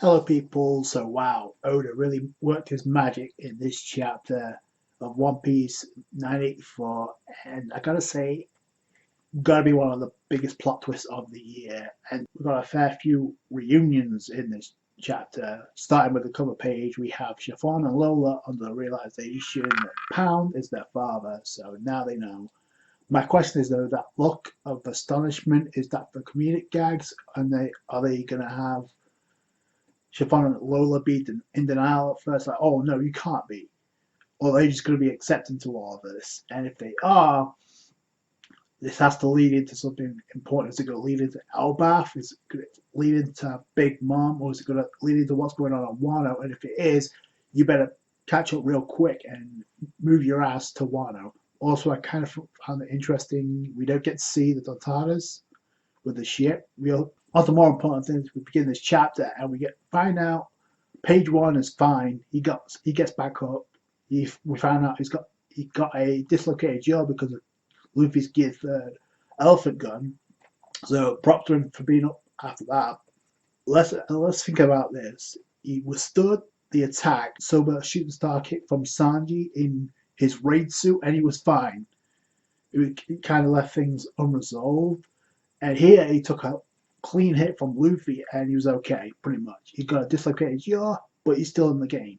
Hello people, so wow, Oda really worked his magic in this chapter of One Piece 984, and I gotta say, gotta be one of the biggest plot twists of the year. And we've got a fair few reunions in this chapter. Starting with the cover page, we have Chiffon and Lola under the realization that Pound is their father, so now they know. My question is though, that look of astonishment, is that for comedic gags, and are they gonna have Chiffon and Lola be in denial at first, like, oh no, you can't be? Or are they just going to be accepting to all of this? And if they are, this has to lead into something important. Is it going to lead into Elbaf? Is it going to lead into Big Mom? Or is it going to lead into what's going on Wano? And if it is, you better catch up real quick and move your ass to Wano. Also, I kind of found it interesting. We don't get to see the Tontadas with the ship. One of the more important things, we begin this chapter and we find out page one is fine. He gets back up. We found out he got a dislocated jaw because of Luffy's Gear Third elephant gun. So props to him for being up after that. Let's think about this. He withstood the attack, Soba shooting star kick from Sanji in his raid suit, and he was fine. It kind of left things unresolved. And here he took a clean hit from Luffy and he was okay, pretty much. He got a dislocated jaw, but he's still in the game.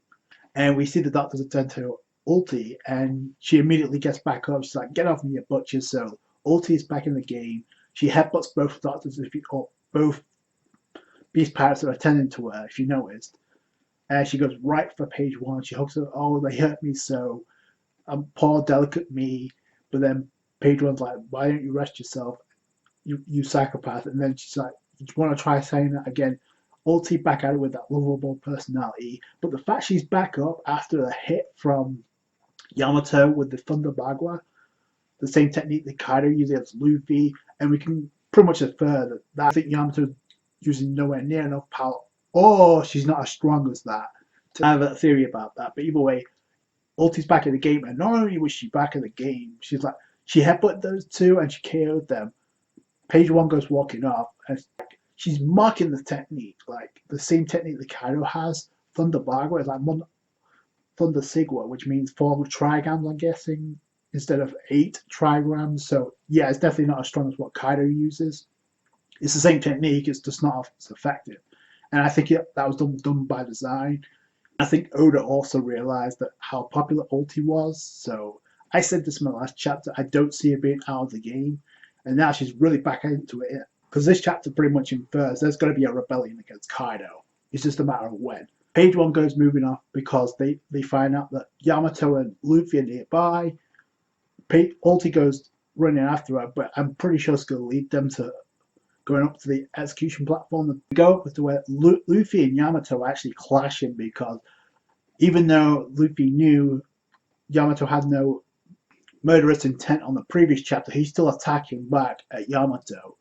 And we see the doctors attend to Ulti and she immediately gets back up. She's like, get off me, you butchers. So Ulti is back in the game. She headbutts both doctors, or both beast pirates that are attending to her, if you noticed. And she goes right for page one. She hooks her, oh, they hurt me so. Poor, delicate me. But then page one's like, why don't you rest yourself? You psychopath. And then she's like, you want to try saying that again? Ulti back at it with that lovable personality. But the fact she's back up after a hit from Yamato with the Thunder Bagua, the same technique that Kaido uses against Luffy, and we can pretty much infer that I think Yamato's using nowhere near enough power, or she's not as strong as that. I have a theory about that, but either way, Ulti's back in the game, and not only was she back in the game, she headbutted those two and she KO'd them. Page one goes walking off, and she's mocking the technique, like the same technique that Kaido has. Thunder Bagua is like Thunder Sigwa, which means 4 trigrams, I'm guessing, instead of 8 trigrams. So yeah, it's definitely not as strong as what Kaido uses. It's the same technique, it's just not as effective. And I think that was done by design. I think Oda also realized that how popular Ulti was. So I said this in my last chapter, I don't see her being out of the game. And now she's really back into it. Because this chapter pretty much infers there's going to be a rebellion against Kaido. It's just a matter of when. Page one goes moving off because they find out that Yamato and Luffy are nearby. Ulti goes running after her, but I'm pretty sure it's going to lead them to going up to the execution platform. They go up to where Luffy and Yamato are actually clashing because even though Luffy knew Yamato had no murderous intent on the previous chapter, he's still attacking back at Yamato.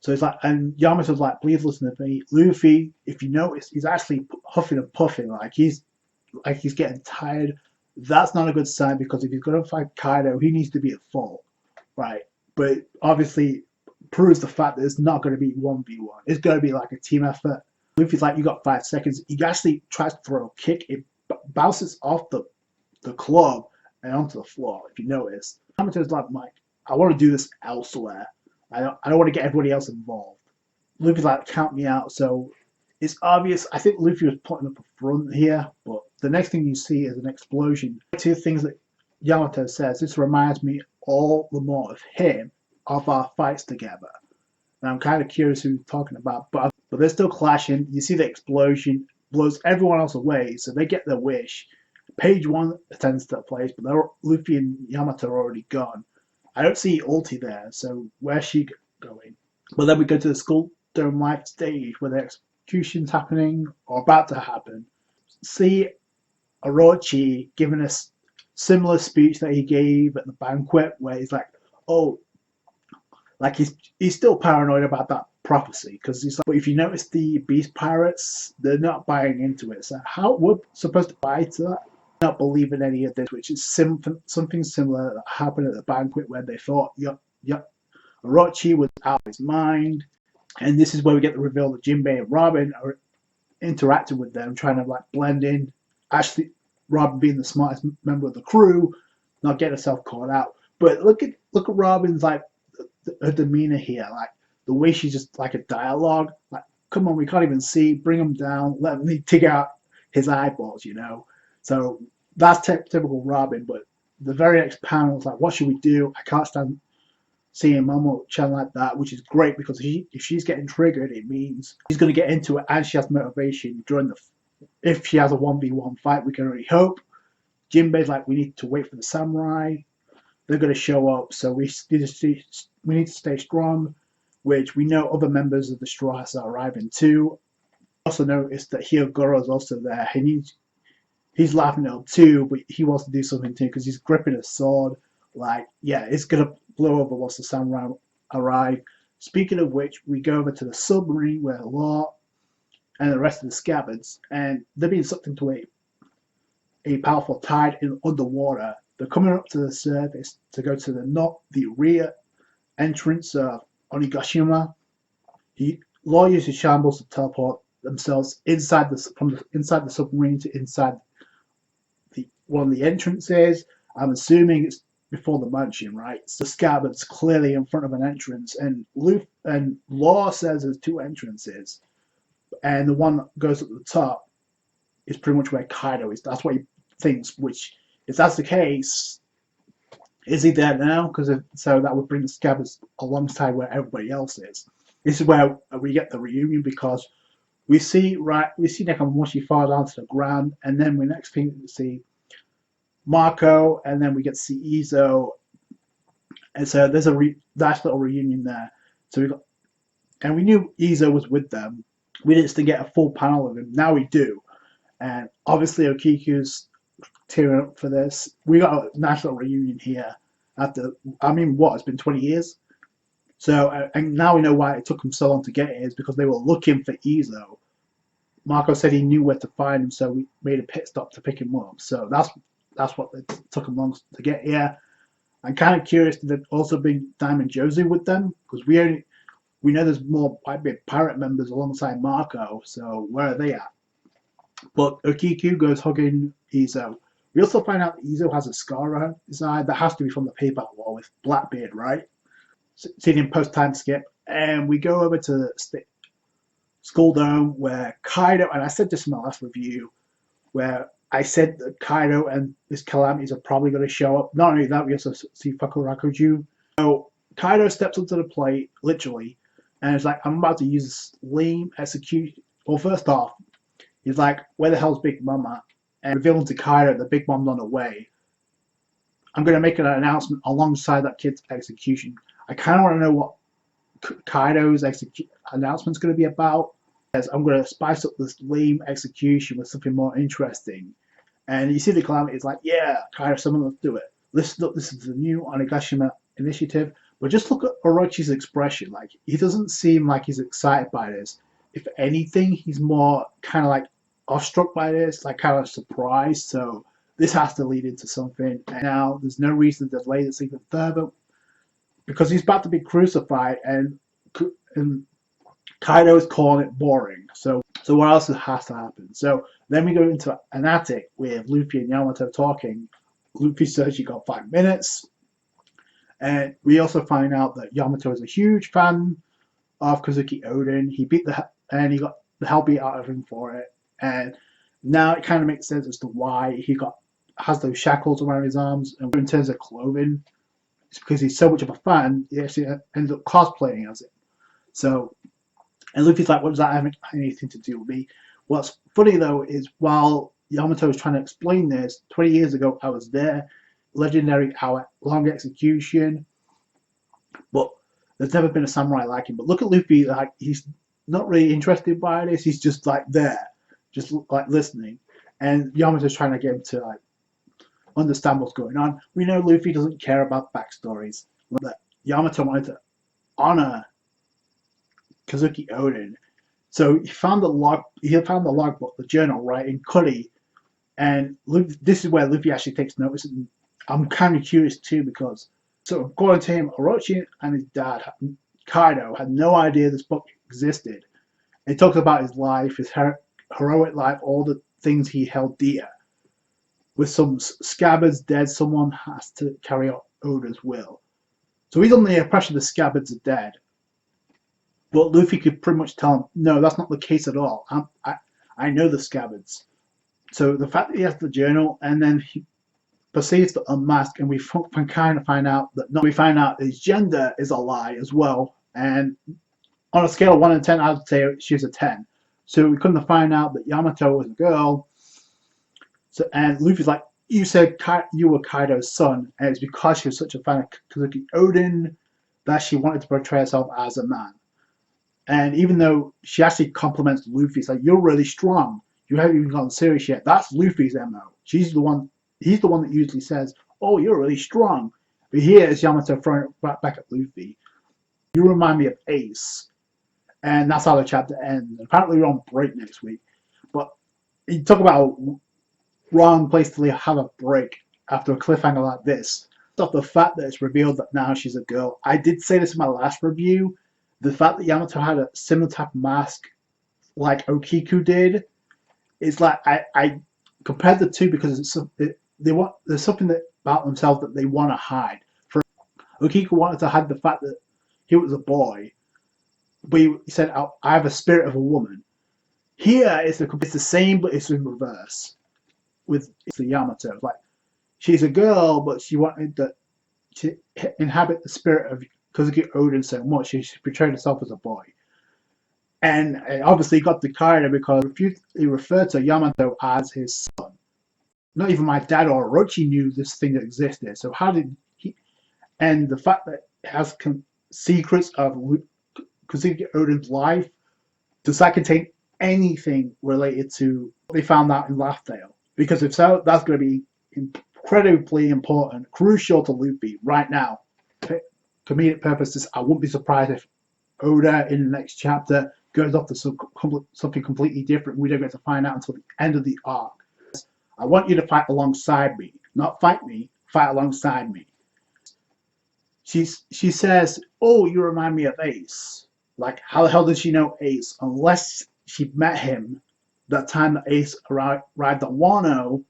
So it's like, and Yamato's like, please listen to me. Luffy, if you notice, he's actually huffing and puffing, like he's getting tired. That's not a good sign because if he's going to fight Kaido, he needs to be at full, right? But obviously proves the fact that it's not going to be 1v1. It's going to be like a team effort. Luffy's like, you got 5 seconds. He actually tries to throw a kick. It bounces off the club and onto the floor, if you notice. Yamato's like, Mike, I want to do this elsewhere. I don't want to get everybody else involved. Luffy's like, count me out. So it's obvious. I think Luffy was putting up a front here, but the next thing you see is an explosion. 2 things that Yamato says. This reminds me all the more of him, of our fights together. And I'm kind of curious who he's talking about, but they're still clashing. You see the explosion blows everyone else away, so they get their wish. Page one attends to the place, but Luffy and Yamato are already gone. I don't see Ulti there, so where's she going? But then we go to the Skull Dome Life stage where the execution's happening or about to happen. See Orochi giving us similar speech that he gave at the banquet where he's like, oh, like he's still paranoid about that prophecy because he's like, but if you notice the beast pirates, they're not buying into it. So how we're supposed to buy to that? Not believe in any of this, which is something similar that happened at the banquet where they thought Orochi was out of his mind. And this is where we get the reveal that Jinbei and Robin are interacting with them, trying to like blend in, actually Robin being the smartest member of the crew, not getting herself caught out. But look at Robin's like her demeanor here, like the way she's just like a dialogue, like come on, we can't even see, bring him down, let me dig out his eyeballs, you know. So that's typical Robin. But the very next panel is like, what should we do? I can't stand seeing Momo channel like that, which is great because if she's getting triggered, it means she's going to get into it and she has motivation during the. If she has a 1v1 fight, we can only hope. Jinbei's like, we need to wait for the samurai. They're going to show up, so we need to stay strong, which we know other members of the Straw Hats are arriving too. Also noticed that Hyogoro is also there. He's laughing at him too, but he wants to do something too because he's gripping a sword. Like, yeah, it's going to blow over once the samurai arrive. Speaking of which, we go over to the submarine where Law and the rest of the scabbards, and they're being sucked into a powerful tide underwater. They're coming up to the surface to go to the rear entrance of Onigashima. Law uses shambles to teleport themselves inside inside the submarine to inside one of the entrances. I'm assuming it's before the mansion, right? So Scabbard's clearly in front of an entrance, and Law says there's two entrances, and the one that goes at the top is pretty much where Kaido is. That's what he thinks. Which, if that's the case, is he there now? Because so that would bring the Scabbards alongside where everybody else is. This is where we get the reunion because we see Nekomamushi fall down to the ground, and then we next thing we see Marco, and then we get to see Izo, and so there's a nice little reunion there. So we knew Izo was with them. We didn't get a full panel of him. Now we do, and obviously Okiku's tearing up for this. We got a nice little reunion here. After it's been 20 years. So and now we know why it took them so long to get here is because they were looking for Izo. Marco said he knew where to find him, so we made a pit stop to pick him up. So that's what it took them long to get here. I'm kind of curious to also bring Diamond Josie with them because we know there's more might be pirate members alongside Marco. So where are they at? But Okiku goes hugging Izo. We also find out that Izo has a scar on his eye that has to be from the paper war with Blackbeard, right? Seen him post-time skip. And we go over to Skull Dome where Kaido, and I said this in my last review, where I said that Kaido and his calamities are probably going to show up. Not only that, we also see Fakurakuju. So Kaido steps up to the plate, literally, and it's like, I'm about to use this lame execution. Well, first off, he's like, where the hell's Big Mama? And revealing to Kaido that Big Mom's on the way. I'm going to make an announcement alongside that kid's execution. I kind of want to know what Kaido's announcement's going to be about. As I'm going to spice up this lame execution with something more interesting. And you see the Calamity is like, yeah, Kaido, someone let's do it. Listen up, this is the new Onigashima initiative. But just look at Orochi's expression. Like, he doesn't seem like he's excited by this. If anything, he's more kind of like awestruck by this, like kind of surprised. So this has to lead into something. And now there's no reason to delay this even further because he's about to be crucified, and Kaido is calling it boring. So what else has to happen? So then we go into an attic with Luffy and Yamato talking. Luffy says he got 5 minutes. And we also find out that Yamato is a huge fan of Kazuki Oden. He got the hell beat out of him for it. And now it kind of makes sense as to why he has those shackles around his arms. And in terms of clothing, it's because he's so much of a fan, he actually ends up cosplaying as it. So, and Luffy's like, what does that have anything to do with me? What's funny though is while Yamato was trying to explain this, 20 years ago I was there, legendary hour long execution, but there's never been a samurai like him. But look at Luffy, like he's not really interested by this, he's just like there, just like listening. And Yamato's trying to get him to like understand what's going on. We know Luffy doesn't care about backstories, but Yamato wanted to honor Kazuki Oden. So he found the logbook, the journal, right, in Cuddy. And this is where Luffy actually takes notice. And I'm kind of curious too because, so according to him, Orochi and his dad, Kaido, had no idea this book existed. It talks about his life, his heroic life, all the things he held dear. With some scabbards dead, someone has to carry out Oda's will. So he's under the impression the scabbards are dead. But Luffy could pretty much tell him, no, that's not the case at all. I know the scabbards. So the fact that he has the journal and then he proceeds to unmask, and we can kind of find out that we find out his gender is a lie as well. And on a scale of 1 to 10, I'd say she's a 10. So we couldn't find out that Yamato was a girl. So and Luffy's like, you said you were Kaido's son, and it's because she was such a fan of Kazuki Odin that she wanted to portray herself as a man. And even though she actually compliments Luffy, it's like, you're really strong. You haven't even gotten serious yet. That's Luffy's MO. He's the one that usually says, oh, you're really strong. But here is Yamato throwing it right back at Luffy. You remind me of Ace. And that's how the chapter ends. Apparently we're on break next week. But you talk about a wrong place to have a break after a cliffhanger like this. Of the fact that it's revealed that now she's a girl. I did say this in my last review. The fact that Yamato had a similar type of mask like Okiku did, it's like I compared the two because there's something about themselves that they want to hide. For Okiku wanted to hide the fact that he was a boy, but he said, I have a spirit of a woman. Here it's the same, but it's in reverse with the Yamato. Like, she's a girl, but she wanted to inhabit the spirit of Kazuki Odin so much, she portrayed herself as a boy. And obviously got to Kaido because he referred to Yamato as his son. Not even my dad or Orochi knew this thing that existed. So how did he? And the fact that it has secrets of Kazuki Odin's life, does that contain anything related to what they found out in Laughdale? Because if so, that's going to be incredibly important, crucial to Luffy right now. Comedic purposes, I wouldn't be surprised if Oda in the next chapter goes off to something completely different. We don't get to find out until the end of the arc. I want you to fight alongside me, not fight me, fight alongside me. She says, oh, you remind me of Ace. Like, how the hell did she know Ace? Unless she met him that time that Ace arrived at Wano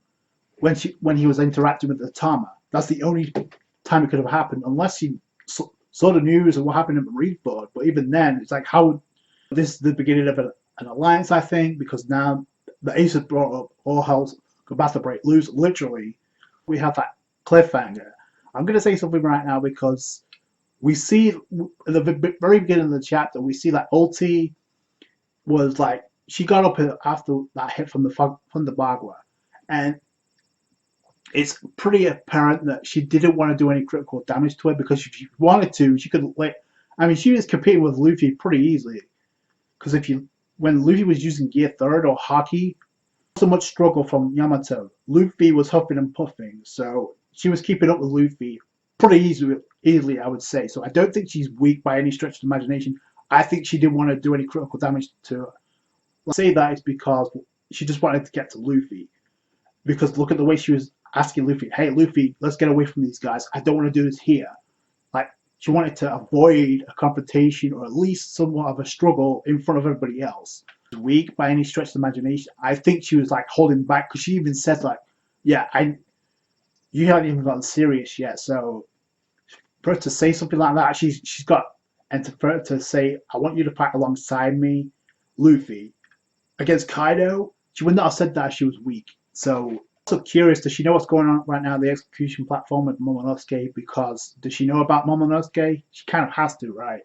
when he was interacting with the Tama. That's the only time it could have happened, unless she saw the news of what happened in the Reefboard. But even then, it's like, how this is the beginning of an alliance, I think, because now the Ace has brought up all hell's about to break loose. Literally, we have that cliffhanger. I'm going to say something right now because we see at the very beginning of the chapter, we see that Ulti was like, she got up after that hit from the Bagua, and it's pretty apparent that she didn't want to do any critical damage to it, because if she wanted to, she could she was competing with Luffy pretty easily. Because when Luffy was using Gear Third or Haki, so much struggle from Yamato. Luffy was huffing and puffing, so she was keeping up with Luffy pretty easily, I would say. So I don't think she's weak by any stretch of the imagination. I think she didn't want to do any critical damage to her. I say that is because she just wanted to get to Luffy. Because look at the way she was asking Luffy, hey Luffy, let's get away from these guys. I don't want to do this here. Like, she wanted to avoid a confrontation or at least somewhat of a struggle in front of everybody else. Weak by any stretch of the imagination. I think she was like holding back, because she even said like, yeah, you haven't even gotten serious yet. So for her to say something like that, she's got, and for her to say, I want you to fight alongside me, Luffy, against Kaido, she would not have said that if she was weak. So also curious, does she know what's going on right now on the execution platform with Momonosuke? Because does she know about Momonosuke? She kind of has to, right?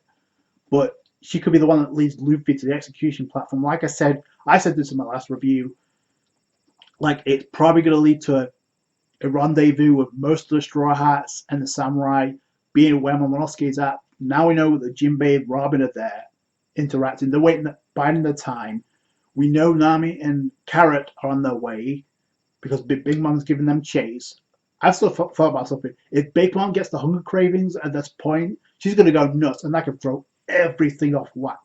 But she could be the one that leads Luffy to the execution platform. Like I said this in my last review, like, it's probably going to lead to a rendezvous with most of the Straw Hats and the Samurai being where Momonosuke is at. Now we know that Jinbei and Robin are there interacting. They're waiting, biding their time. We know Nami and Carrot are on their way because Big Mom's giving them chase. I've still thought about something. If Big Mom gets the hunger cravings at this point, she's going to go nuts, and that can throw everything off whack.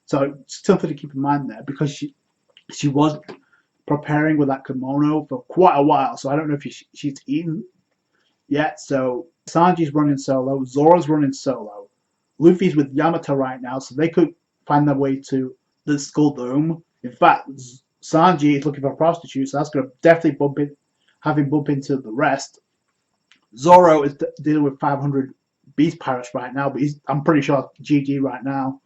So something to keep in mind there, because she was preparing with that kimono for quite a while. So I don't know if she's eaten yet. So Sanji's running solo, Zora's running solo, Luffy's with Yamato right now, so they could find their way to the Skull Dome. In fact, Sanji is looking for a prostitute, so that's going to definitely have him bump into the rest. Zoro is dealing with 500 beast pirates right now, but I'm pretty sure GG right now.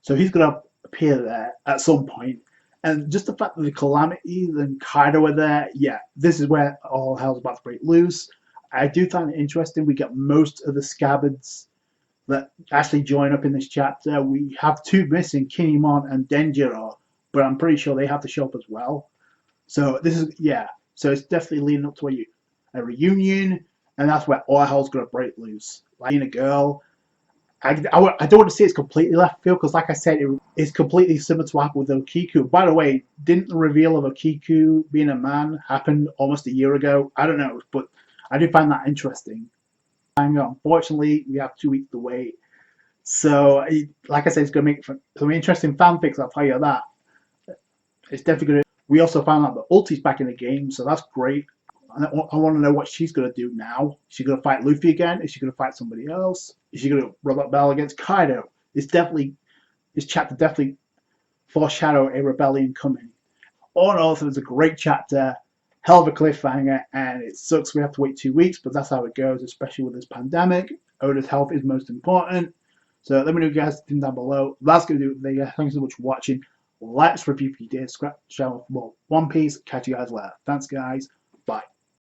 So he's going to appear there at some point. And just the fact that the Calamities and Kaido are there, yeah, this is where all hell's about to break loose. I do find it interesting. We get most of the scabbards that actually join up in this chapter. We have two missing, Kinemon and Denjiro, but I'm pretty sure they have to show up as well. So this is, yeah, so it's definitely leading up to a reunion, and that's where all hell's going to break loose. Like being a girl, I don't want to say it's completely left field because, like I said, it's completely similar to what happened with Okiku. By the way, didn't the reveal of Okiku being a man happen almost a year ago? I don't know, but I do find that interesting. Manga, unfortunately, we have 2 weeks to wait. So, like I said, it's going to make some interesting fanfics, I'll tell you that. It's definitely going to. We also found out that Ulti's back in the game, so that's great. I want to know what she's going to do now. Is she going to fight Luffy again? Is she going to fight somebody else? Is she going to rub up battle against Kaido? This chapter definitely foreshadow a rebellion coming. All in all, so it's a great chapter, hell of a cliffhanger, and it sucks we have to wait 2 weeks, but that's how it goes, especially with this pandemic. Oda's health is most important. So let me know what you guys think down below. That's going to do it for today. Thanks so much for watching. Let's review if you did. Subscribe for more One Piece. Catch you guys later. Thanks, guys. Bye.